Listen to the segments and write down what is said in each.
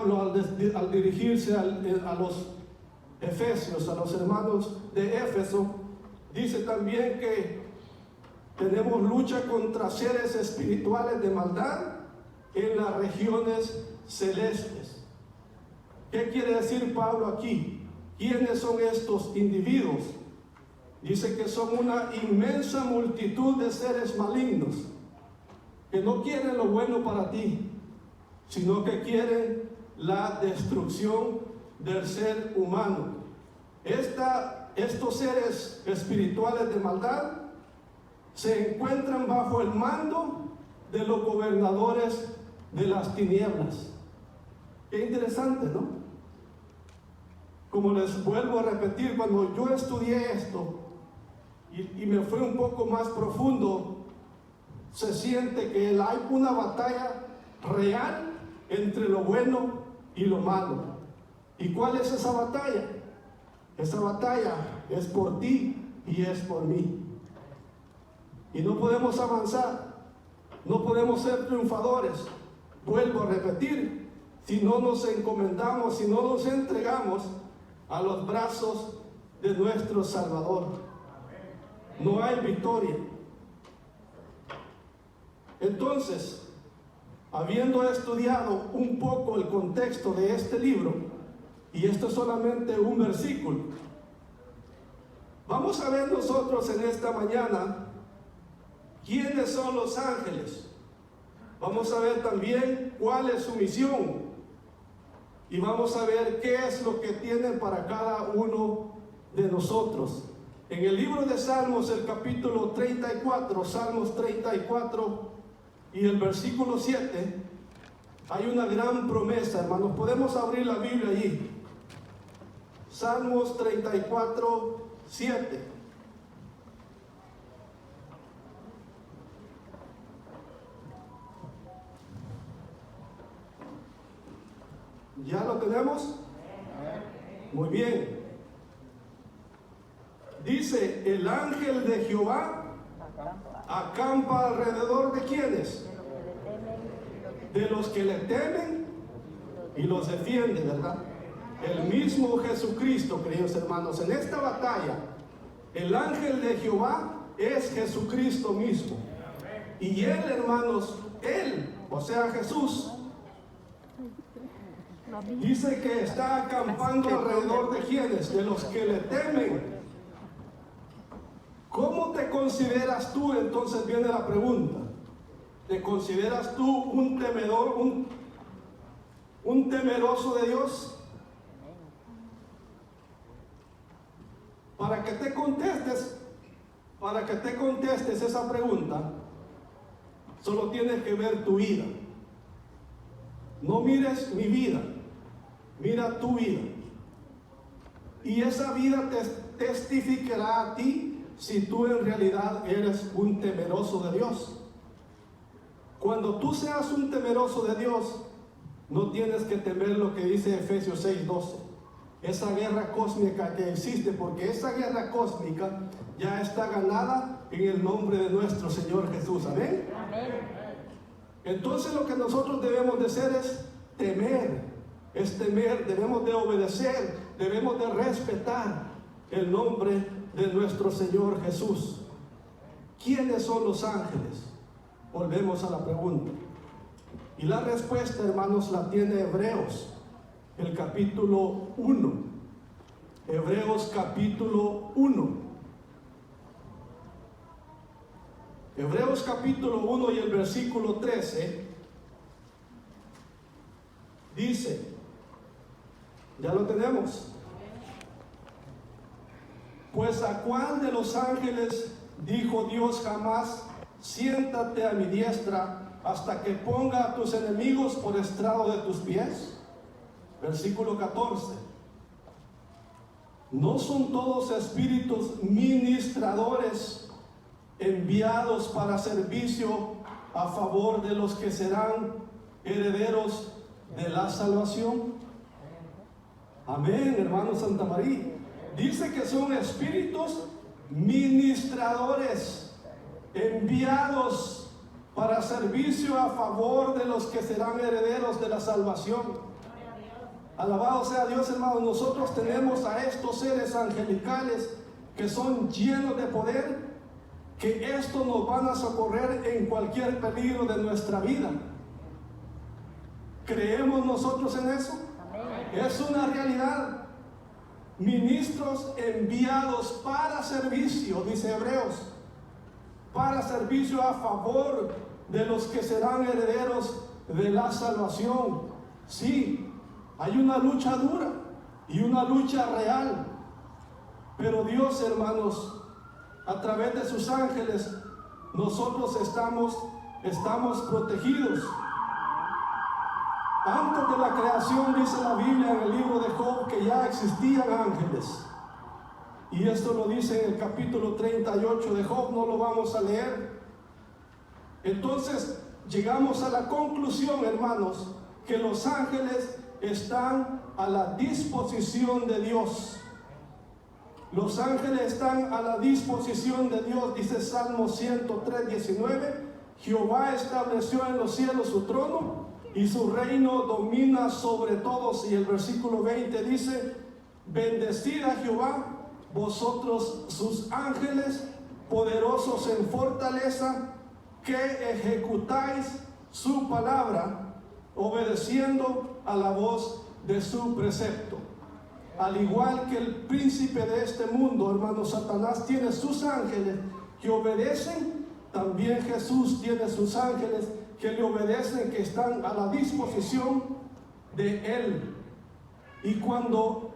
Pablo al dirigirse a los efesios, a los hermanos de Éfeso, dice también que tenemos lucha contra seres espirituales de maldad en las regiones celestes. ¿Qué quiere decir Pablo aquí? ¿Quiénes son estos individuos? Dice que son una inmensa multitud de seres malignos que no quieren lo bueno para ti, sino que quieren la destrucción del ser humano. Estos seres espirituales de maldad se encuentran bajo el mando de los gobernadores de las tinieblas. Qué interesante, ¿no? Como les vuelvo a repetir, cuando yo estudié esto y me fui un poco más profundo, se siente que hay una batalla real entre lo bueno y lo malo. ¿Y cuál es esa batalla? Esa batalla es por ti y es por mí. Y no podemos avanzar, no podemos ser triunfadores, vuelvo a repetir, si no nos encomendamos, si no nos entregamos a los brazos de nuestro Salvador. No hay victoria. Entonces, habiendo estudiado un poco el contexto de este libro, y esto es solamente un versículo, vamos a ver nosotros en esta mañana quiénes son los ángeles. Vamos a ver también cuál es su misión, y vamos a ver qué es lo que tienen para cada uno de nosotros. En el libro de Salmos, el capítulo 34, Salmos 34 y el versículo 7, hay una gran promesa, hermanos. Podemos abrir la Biblia allí. Salmos 34, 7. ¿Ya lo tenemos? Muy bien. Dice, el ángel de Jehová acampa alrededor de ¿quiénes? De los que le temen y los defiende, ¿verdad? El mismo Jesucristo, queridos hermanos, en esta batalla, el ángel de Jehová es Jesucristo mismo. Y él, hermanos, él, o sea Jesús, dice que está acampando alrededor de ¿quiénes? De los que le temen. ¿Cómo te consideras tú? Entonces viene la pregunta. ¿Te consideras tú un temedor, un temeroso de Dios? Para que te contestes esa pregunta, solo tienes que ver tu vida. No mires mi vida, mira tu vida. Y esa vida te testificará a ti si tú en realidad eres un temeroso de Dios. Cuando tú seas un temeroso de Dios, no tienes que temer lo que dice Efesios 6:12, esa guerra cósmica que existe, porque esa guerra cósmica ya está ganada en el nombre de nuestro Señor Jesús. Amén. Amén. Entonces lo que nosotros debemos de hacer es temer, debemos de obedecer, debemos de respetar el nombre de nuestro Señor Jesús. ¿Quiénes son los ángeles? Volvemos a la pregunta. Y la respuesta, hermanos, la tiene Hebreos, el capítulo 1. Hebreos capítulo 1. Hebreos capítulo 1 y el versículo 13 dice, ¿ya lo tenemos? Pues a cuál de los ángeles dijo Dios jamás, siéntate a mi diestra hasta que ponga a tus enemigos por estrado de tus pies? Versículo 14. ¿No son todos espíritus ministradores enviados para servicio a favor de los que serán herederos de la salvación? Amén, hermano Santa María. Dice que son espíritus ministradores enviados para servicio a favor de los que serán herederos de la salvación. Alabado sea Dios, hermanos. Nosotros tenemos a estos seres angelicales que son llenos de poder, que esto nos van a socorrer en cualquier peligro de nuestra vida. ¿Creemos nosotros en eso? Amén. Es una realidad. Ministros enviados para servicio, dice Hebreos, para servicio a favor de los que serán herederos de la salvación. Sí, hay una lucha dura y una lucha real, pero Dios, hermanos, a través de sus ángeles, nosotros estamos protegidos. Antes de la creación, dice la Biblia en el libro de Job, que ya existían ángeles. Y esto lo dice en el capítulo 38 de Job, no lo vamos a leer. Entonces, llegamos a la conclusión, hermanos, que los ángeles están a la disposición de Dios. Los ángeles están a la disposición de Dios, dice Salmo 103, 19. Jehová estableció en los cielos su trono y su reino domina sobre todos. Y el versículo 20 dice: bendecid a Jehová, vosotros sus ángeles, poderosos en fortaleza, que ejecutáis su palabra, obedeciendo a la voz de su precepto. Al igual que el príncipe de este mundo, hermano, Satanás tiene sus ángeles que obedecen, también Jesús tiene sus ángeles que le obedecen, que están a la disposición de Él. Y cuando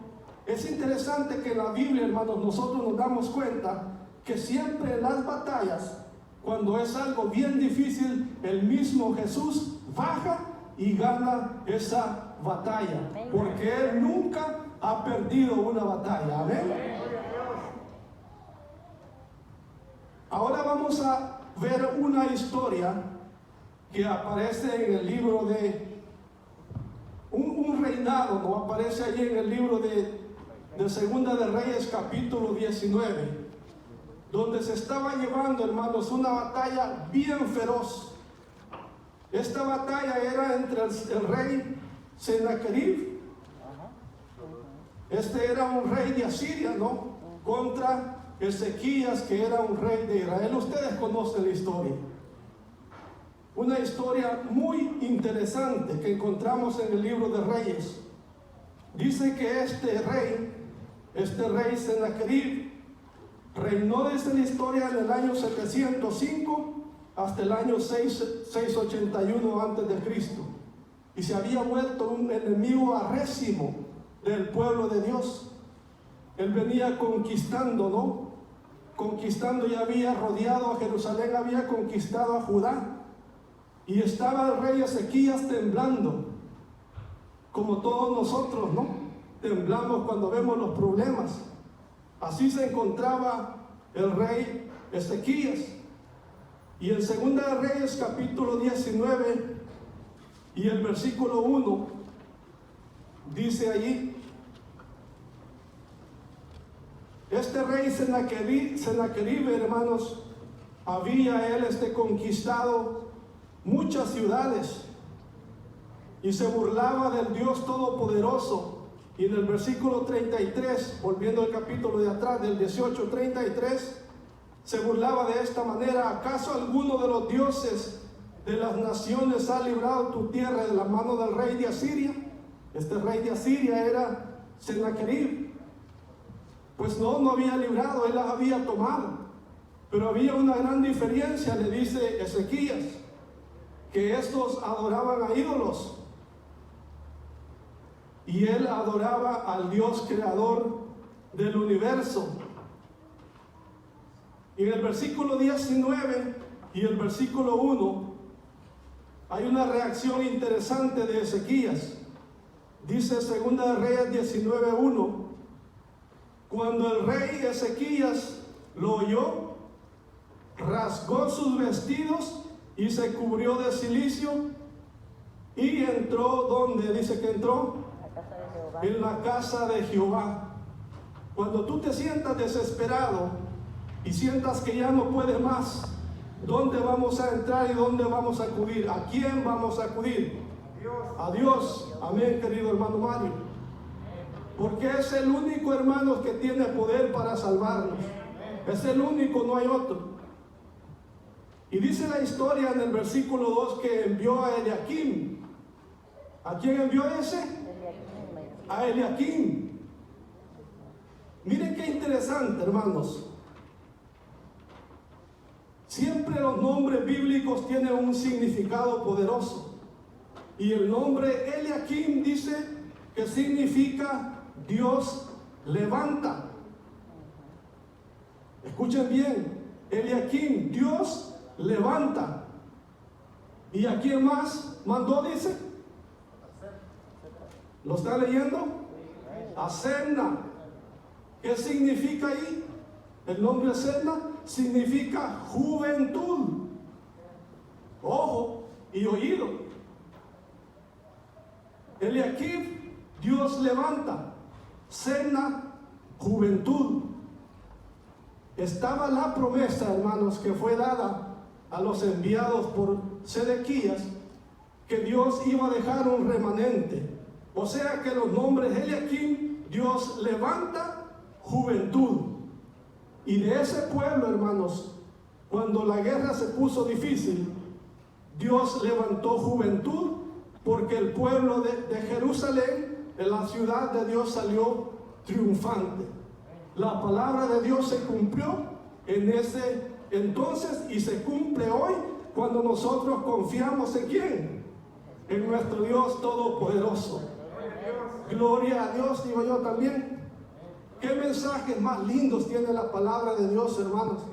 es interesante que en la Biblia, hermanos, nosotros nos damos cuenta que siempre en las batallas, cuando es algo bien difícil, el mismo Jesús baja y gana esa batalla, porque Él nunca ha perdido una batalla. Amén. Ahora vamos a ver una historia que aparece en el libro de un reinado, no aparece allí en el libro de Segunda de Reyes, capítulo 19, donde se estaba llevando, hermanos, una batalla bien feroz. Esta batalla era entre el rey Sennacherib, este era un rey de Asiria, ¿no?, contra Ezequías, que era un rey de Israel. Ustedes conocen la historia. Una historia muy interesante que encontramos en el libro de Reyes. Dice que este rey Sennacherib reinó desde la historia en el año 705 hasta el año 681 antes de Cristo, y se había vuelto un enemigo arrésimo del pueblo de Dios. Él venía conquistando, ¿no? Conquistando, y había rodeado a Jerusalén, había conquistado a Judá. Y estaba el rey Ezequías temblando, como todos nosotros, ¿no? Temblamos cuando vemos los problemas. Así se encontraba el rey Ezequías. Y en Segunda de Reyes, capítulo 19, y el versículo 1, dice allí: este rey Sennacherib, hermanos, había él conquistado muchas ciudades y se burlaba del Dios Todopoderoso. Y en el versículo 33, volviendo al capítulo de atrás, del 18:33, se burlaba de esta manera: ¿acaso alguno de los dioses de las naciones ha librado tu tierra de la mano del rey de Asiria? Este rey de Asiria era Sennacherib. Pues no había librado, él las había tomado. Pero había una gran diferencia, le dice Ezequías, que estos adoraban a ídolos y él adoraba al Dios creador del universo. Y en el versículo 19 y el versículo 1 hay una reacción interesante de Ezequías. Dice Segunda de Reyes 19:1: cuando el rey Ezequías lo oyó, rasgó sus vestidos y se cubrió de cilicio y entró, ¿dónde dice que entró? En la casa de Jehová. Cuando tú te sientas desesperado y sientas que ya no puedes más, ¿dónde vamos a entrar y dónde vamos a acudir? ¿A quién vamos a acudir? A Dios. Amén, querido hermano Mario. Porque es el único, hermanos, que tiene poder para salvarnos. Es el único, no hay otro. Y dice la historia en el versículo 2 que envió a Eliakim. ¿A quién envió ese? A Eliakim. Miren qué interesante, hermanos. Siempre los nombres bíblicos tienen un significado poderoso. Y el nombre Eliakim dice que significa Dios levanta. Escuchen bien, Eliakim, Dios levanta. ¿Y a quién más mandó, dice? ¿Lo está leyendo? A Sebna. ¿Qué significa ahí? El nombre Sebna significa juventud. Ojo y oído. Eliakim, Dios levanta. Sebna, juventud. Estaba la promesa, hermanos, que fue dada a los enviados por Sedequías, que Dios iba a dejar un remanente. O sea que los nombres Eliakim, Dios levanta juventud. Y de ese pueblo, hermanos, cuando la guerra se puso difícil, Dios levantó juventud, porque el pueblo de Jerusalén, de la ciudad de Dios, salió triunfante. La palabra de Dios se cumplió en ese entonces y se cumple hoy cuando nosotros confiamos en ¿quién? En nuestro Dios Todopoderoso. Gloria a Dios, digo yo también. ¿Qué mensajes más lindos tiene la palabra de Dios, hermanos?